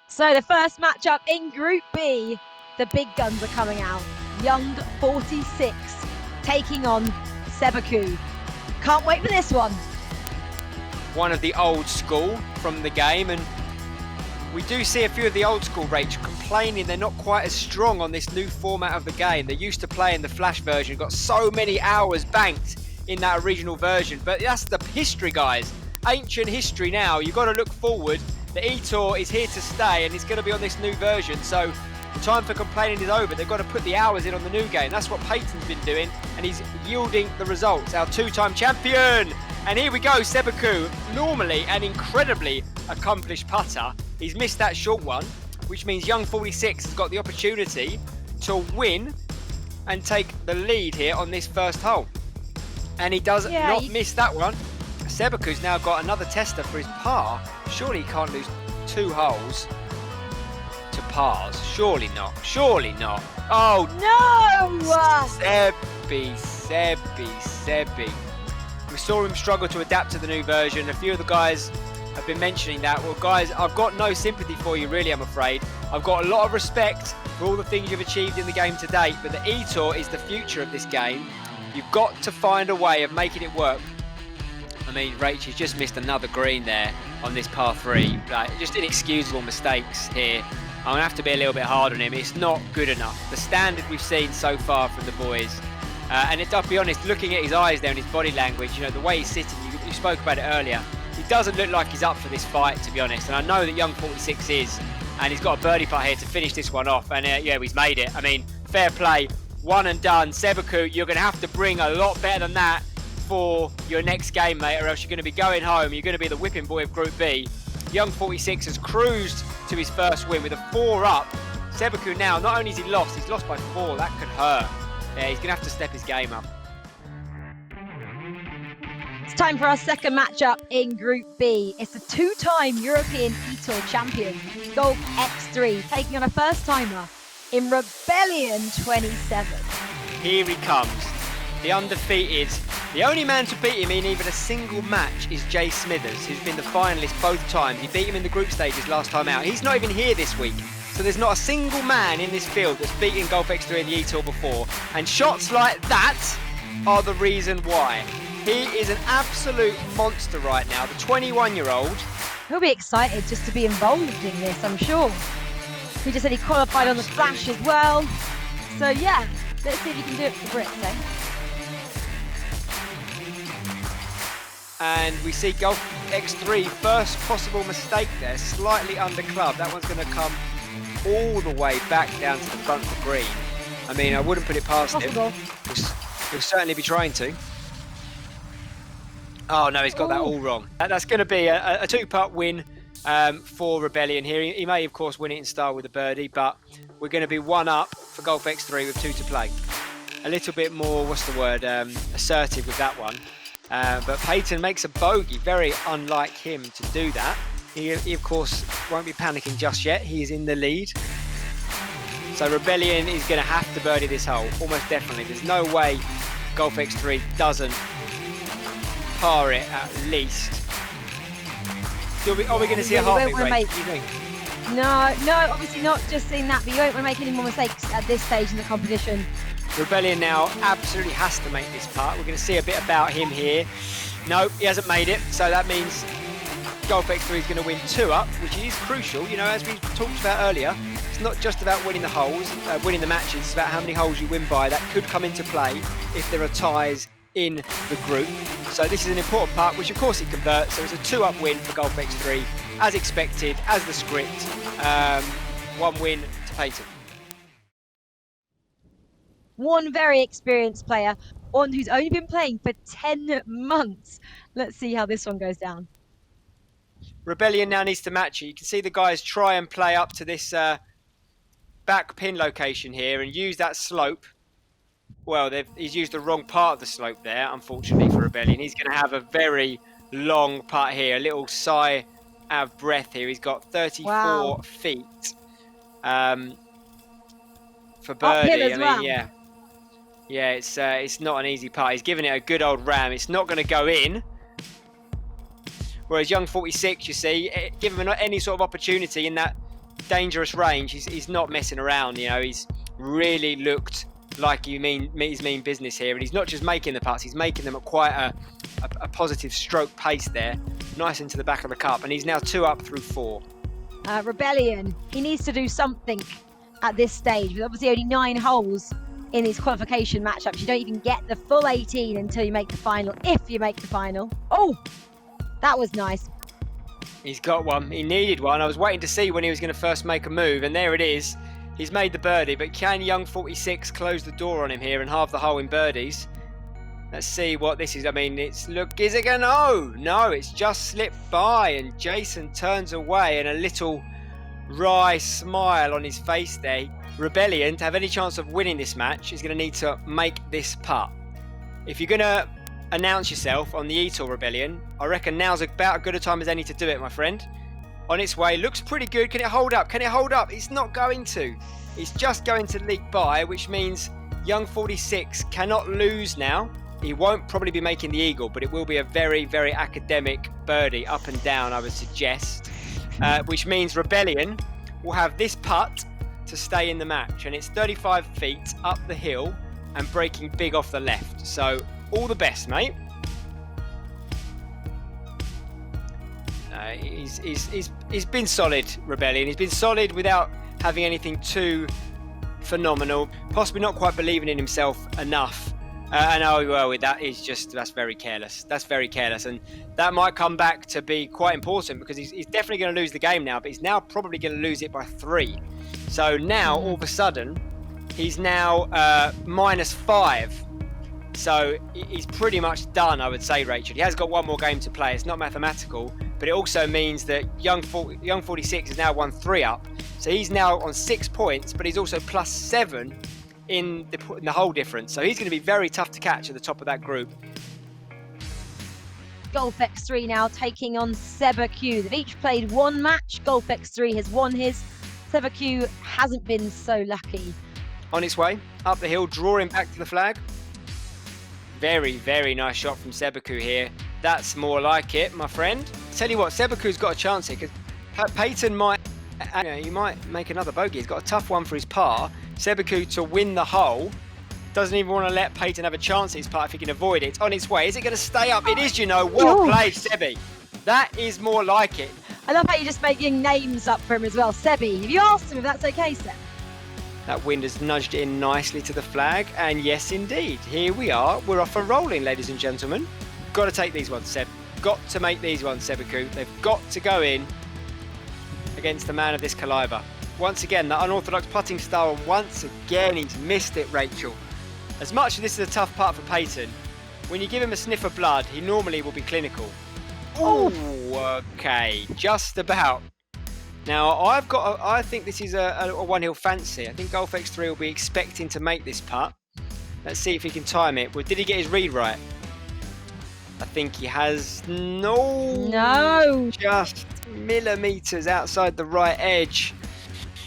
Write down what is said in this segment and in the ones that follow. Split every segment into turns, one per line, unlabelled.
So the first matchup in Group B, the big guns are coming out. Young 46 taking on Sebacoo. Can't wait for this one.
One of the old school from the game, and we do see a few of the old school Rach complaining they're not quite as strong on this new format of the game. They're used to playing the Flash version, got so many hours banked in that original version, but that's the history, guys. Ancient history now. You've got to look forward. The eTour is here to stay, and it's going to be on this new version, so the time for complaining is over. They've got to put the hours in on the new game. That's what Peyton's been doing, and he's yielding the results. Our two-time champion! And here we go, Sebacoo, normally an incredibly accomplished putter. He's missed that short one, which means Young 46 has got the opportunity to win and take the lead here on this first hole. And he does not miss that one. Sebacoo's now got another tester for his par. Surely he can't lose 2 holes to pars. Surely not. Surely not. Oh
No!
Sebi. We saw him struggle to adapt to the new version. A few of the guys have been mentioning that. Well, guys, I've got no sympathy for you, really, I'm afraid. I've got a lot of respect for all the things you've achieved in the game to date, but the eTour is the future of this game. You've got to find a way of making it work. I mean, Rachel's just missed another green there on this par 3. Like, just inexcusable mistakes here. I'm going to have to be a little bit hard on him. It's not good enough. The standard we've seen so far from the boys. And I'll be honest, looking at his eyes there and his body language, you know, the way he's sitting, you spoke about it earlier, he doesn't look like he's up for this fight, to be honest. And I know that Young 46 is, and he's got a birdie putt here to finish this one off. And yeah, he's made it. I mean, fair play, one and done. Sebacoo, you're going to have to bring a lot better than that for your next game, mate, or else you're going to be going home. You're going to be the whipping boy of Group B. Young 46 has cruised to his first win with a 4 up. Sebacoo now, not only is he lost, he's lost by 4. That could hurt. Yeah, he's going to have to step his game up.
It's time for our second matchup in Group B. It's the 2-time European eTour champion, Golf X3, taking on a first-timer in Rebellion 27.
Here he comes, the undefeated. The only man to beat him in even a single match is Jay Smithers, who's been the finalist both times. He beat him in the group stages last time out. He's not even here this week. So there's not a single man in this field that's beaten Golf X3 in the eTour before. And shots like that are the reason why. He is an absolute monster right now, the 21-year-old.
He'll be excited just to be involved in this, I'm sure. He just said he qualified on the Flash as well. So yeah, let's see if he can do it for the Brits, eh?
And we see Golf X3, first possible mistake there, slightly under club. That one's going to come all the way back down to the front of the green. I mean, I wouldn't put it past him. He'll certainly be trying to. Oh no, he's got that all wrong. That's going to be a 2-putt win for Rebellion here. He may, of course, win it in style with a birdie, but we're going to be 1 up for Golf X3 with 2 to play. A little bit more, assertive with that one. But Peyton makes a bogey, very unlike him to do that. He, of course, won't be panicking just yet. He is in the lead. So Rebellion is going to have to birdie this hole, almost definitely. There's no way Golf X3 doesn't par it at least. Are we going to see a heartbeat race? What do you think?
No, obviously not just seeing that, but you won't want to make any more mistakes at this stage in the competition.
Rebellion now absolutely has to make this putt. We're going to see a bit about him here. No, he hasn't made it, so that means Golf X3 is going to win 2 up, which is crucial. You know, as we talked about earlier, it's not just about winning the holes, winning the matches. It's about how many holes you win by. That could come into play if there are ties in the group. So this is an important putt, which of course he converts. So it's a 2-up win for Golf X3, as expected, as the script. 1 win to Peyton.
One very experienced player, one who's only been playing for 10 months. Let's see how this one goes down.
Rebellion now needs to match it. You can see the guys try and play up to this back pin location here and use that slope. Well, he's used the wrong part of the slope there, unfortunately for Rebellion. He's going to have a very long putt here, a little sigh out of breath here. He's got 34 feet for birdie. I mean, yeah, it's not an easy putt. He's giving it a good old ram. It's not going to go in. Whereas Young 46, you see, give him any sort of opportunity in that dangerous range, he's not messing around. You know, he's really looked like he's mean business here, and he's not just making the putts, he's making them at quite a positive stroke pace there, nice into the back of the cup, and he's now 2 up through 4.
Rebellion, he needs to do something at this stage. There's obviously only 9 holes in these qualification matchups. You don't even get the full 18 until you make the final, if you make the final. Oh, that was nice.
He's got one. He needed one. I was waiting to see when he was going to first make a move, and there it is. He's made the birdie, but can young 46 close the door on him here and halve the hole in birdies? Let's see what this is. I mean, is it going to? No, it's just slipped by, and Jason turns away, and a little wry smile on his face there. Rebellion, to have any chance of winning this match, is going to need to make this putt. If you're going to announce yourself on the eTour Rebellion, I reckon now's about as good a time as any to do it, my friend. On its way, looks pretty good. Can it hold up? Can it hold up? It's not going to. It's just going to leak by, which means young 46 cannot lose now. He won't probably be making the eagle, but it will be a very, very academic birdie up and down, I would suggest. Which means Rebellion will have this putt to stay in the match, and it's 35 feet up the hill and breaking big off the left. So all the best, mate. He's been solid, Rebellion. He's been solid without having anything too phenomenal. Possibly not quite believing in himself enough. And well, that's very careless. That's very careless, and that might come back to be quite important, because he's definitely going to lose the game now, but he's now probably going to lose it by 3. So now all of a sudden he's now -5. So he's pretty much done, I would say, Rachel. He has got one more game to play. It's not mathematical, but it also means that young 46 has now won 3 up. So he's now on 6 points, but he's also +7 in the whole difference. So he's going to be very tough to catch at the top of that group.
Golf X3 now taking on Seba Q. They've each played 1 match. Golf X3 has won his. Seba Q hasn't been so lucky.
On its way, up the hill, drawing back to the flag. Very, very nice shot from Sebacoo here. That's more like it, my friend. Tell you what, Sebacoo's got a chance here, because Peyton might make another bogey. He's got a tough one for his par. Sebacoo to win the hole. Doesn't even want to let Peyton have a chance at his putt if he can avoid it. On its way. Is it going to stay up? It is, you know. Well played, Sebi. That is more like it.
I love how you're just making names up for him as well. Sebi, have you asked him if that's okay, Seb?
That wind has nudged it in nicely to the flag. And yes, indeed. Here we are. We're off and rolling, ladies and gentlemen. Got to take these ones, Seb. Got to make these ones, Sebacoo. They've got to go in against the man of this calibre. Once again, that unorthodox putting style, and once again, he's missed it, Rachel. As much as this is a tough putt for Peyton, when you give him a sniff of blood, he normally will be clinical. Ooh, okay, just about. Now, I think this is a one he'll fancy. I think Golf X3 will be expecting to make this putt. Let's see if he can time it. Well, did he get his read right? I think he has. No. Just millimetres outside the right edge.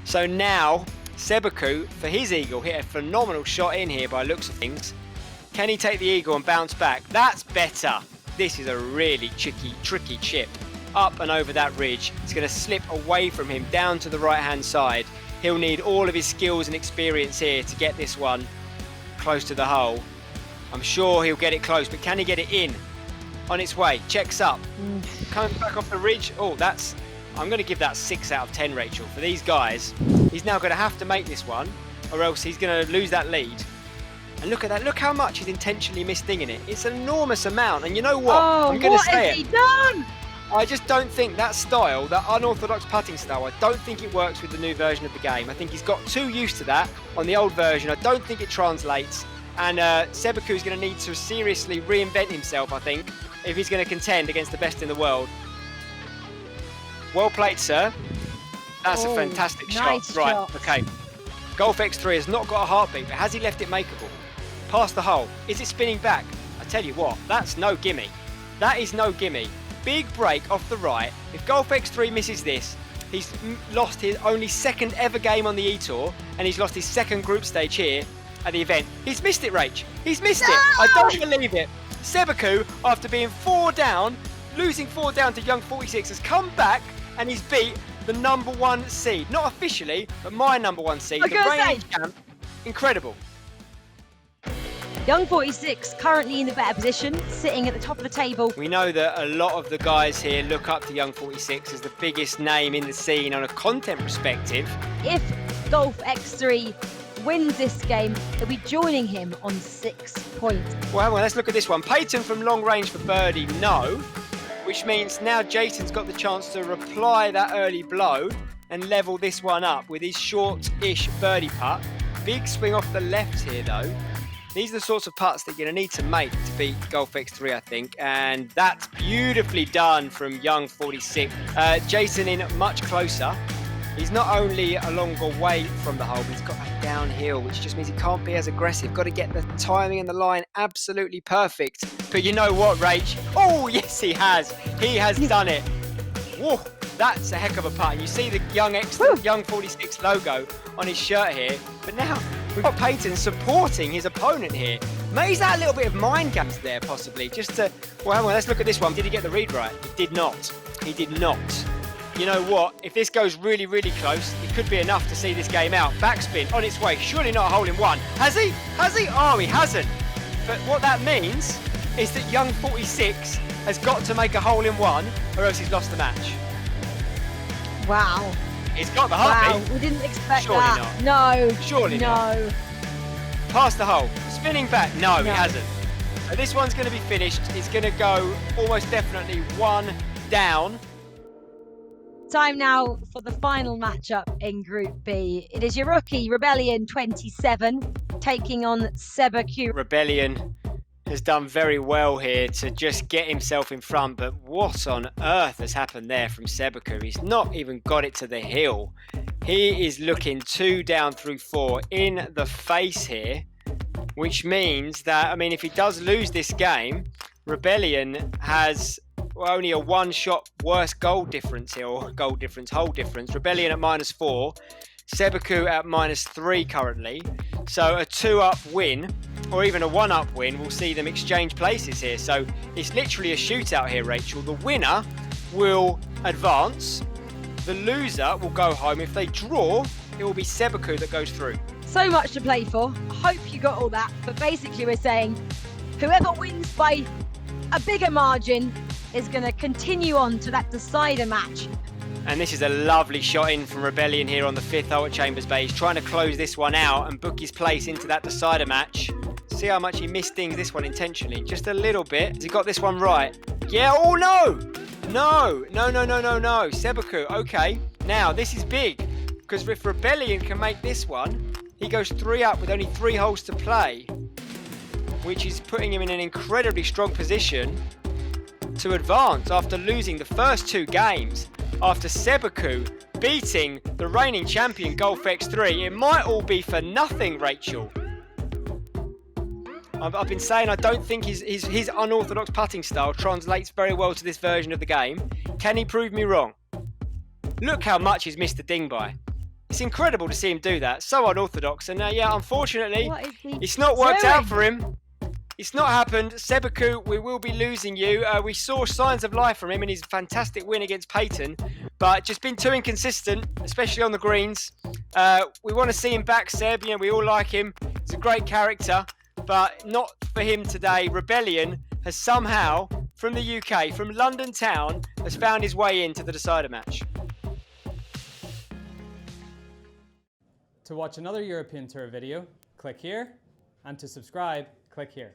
So now, Sebacoo, for his eagle, hit a phenomenal shot in here by looks of things. Can he take the eagle and bounce back? That's better. This is a really tricky chip. Up and over that ridge. It's going to slip away from him down to the right-hand side. He'll need all of his skills and experience here to get this one close to the hole. I'm sure he'll get it close, but can he get it in? On its way, checks up. Coming back off the ridge. Oh, I'm going to give that 6 out of 10, Rachel. For these guys, he's now going to have to make this one, or else he's going to lose that lead. And look at that. Look how much he's intentionally missed dinging it. It's an enormous amount. And you know what? I'm going to say
what has he done?
I just don't think that style, that unorthodox putting style, I don't think it works with the new version of the game. I think he's got too used to that on the old version. I don't think it translates. And Sebacoo is going to need to seriously reinvent himself, I think, if he's going to contend against the best in the world. Well played, sir. That's a fantastic
nice
shot. Right,
shot.
okay. Golf X3 has not got a heartbeat, but has he left it makeable? Past the hole. Is it spinning back? I tell you what, that's no gimme. That is no gimme. Big break off the right. If Golf X3 misses this, he's lost his only 2nd ever game on the eTour, and he's lost his 2nd group stage here at the event. He's missed it, Rach. He's missed it. I don't believe it. Sebacoo, after being 4 down, losing 4 down to young 46, has come back and he's beat the #1 seed. Not officially, but my #1 seed. The reigning champ. Incredible.
Young 46 currently in the better position, sitting at the top of the table.
We know that a lot of the guys here look up to Young 46 as the biggest name in the scene on a content perspective.
If Golf X3 wins this game, he'll be joining him on 6 points.
Well, let's look at this one. Peyton from long range for birdie, no. Which means now Jason's got the chance to reply that early blow and level this one up with his short-ish birdie putt. Big swing off the left here, though. These are the sorts of putts that you're going to need to make to beat Golf X3, I think. And that's beautifully done from Young 46. Jason in much closer. He's not only a longer way from the hole, but he's got that downhill, which just means he can't be as aggressive. Got to get the timing and the line absolutely perfect. But you know what, Rach? Oh, yes, he has. He has done it. Whoa, that's a heck of a putt. You see the Young 46 logo on his shirt here. But now we've got Peyton supporting his opponent here. Maybe that a little bit of mind games there, possibly. Just to, well, let's look at this one. Did he get the read right? He did not. He did not. You know what? If this goes really, really close, it could be enough to see this game out. Backspin on its way. Surely not a hole in one. Has he? Has he? Oh, he hasn't. But what that means is that Young 46 has got to make a hole in one or else he's lost the match.
Wow.
He's got the heartbeat.
Wow, we didn't expect
Surely
that.
not.
No.
Surely not. Past the hole. Spinning back. No, he hasn't. So this one's going to be finished. It's going to go almost definitely one down.
Time now for the final matchup in Group B. It is your rookie, Rebellion 27, taking on Seba Q.
Rebellion has done very well here to just get himself in front, but what on earth has happened there from Sebacoo? He's not even got it to the hill. He is looking 2 down through 4 in the face here, which means that, I mean, if he does lose this game, Rebellion has only a 1-shot worse goal difference here, or goal difference, hole difference. Rebellion at -4, Sebacoo at -3 currently. So a 2-up win, or even a 1-up win, will see them exchange places here. So it's literally a shootout here, Rachel. The winner will advance. The loser will go home. If they draw, it will be Sebacoo that goes through.
So much to play for. I hope you got all that. But basically we're saying whoever wins by a bigger margin is going to continue on to that decider match.
And this is a lovely shot in from Rebellion here on the 5th hole at Chambers Bay. He's trying to close this one out and book his place into that decider match. See how much he misdings this one intentionally. Just a little bit. Has he got this one right? Yeah, oh no! No. Sebacoo, okay. Now, this is big. Because if Rebellion can make this one, he goes 3 up with only 3 holes to play. Which is putting him in an incredibly strong position to advance after losing the first 2 games. After Sebacoo beating the reigning champion Golf X3, it might all be for nothing, Rachel. I've been saying I don't think his unorthodox putting style translates very well to this version of the game. Can he prove me wrong? Look how much he's missed the ding by. It's incredible to see him do that. So unorthodox. And yeah, unfortunately, it's not worked out for him. It's not happened. Sebacoo, we will be losing you. We saw signs of life from him in his fantastic win against Peyton, but just been too inconsistent, especially on the greens. We want to see him back, Seb. You know, we all like him. He's a great character, but not for him today. Rebellion has somehow, from the UK, from London town, has found his way into the decider match.
To watch another European Tour video, click here, and to subscribe, click here.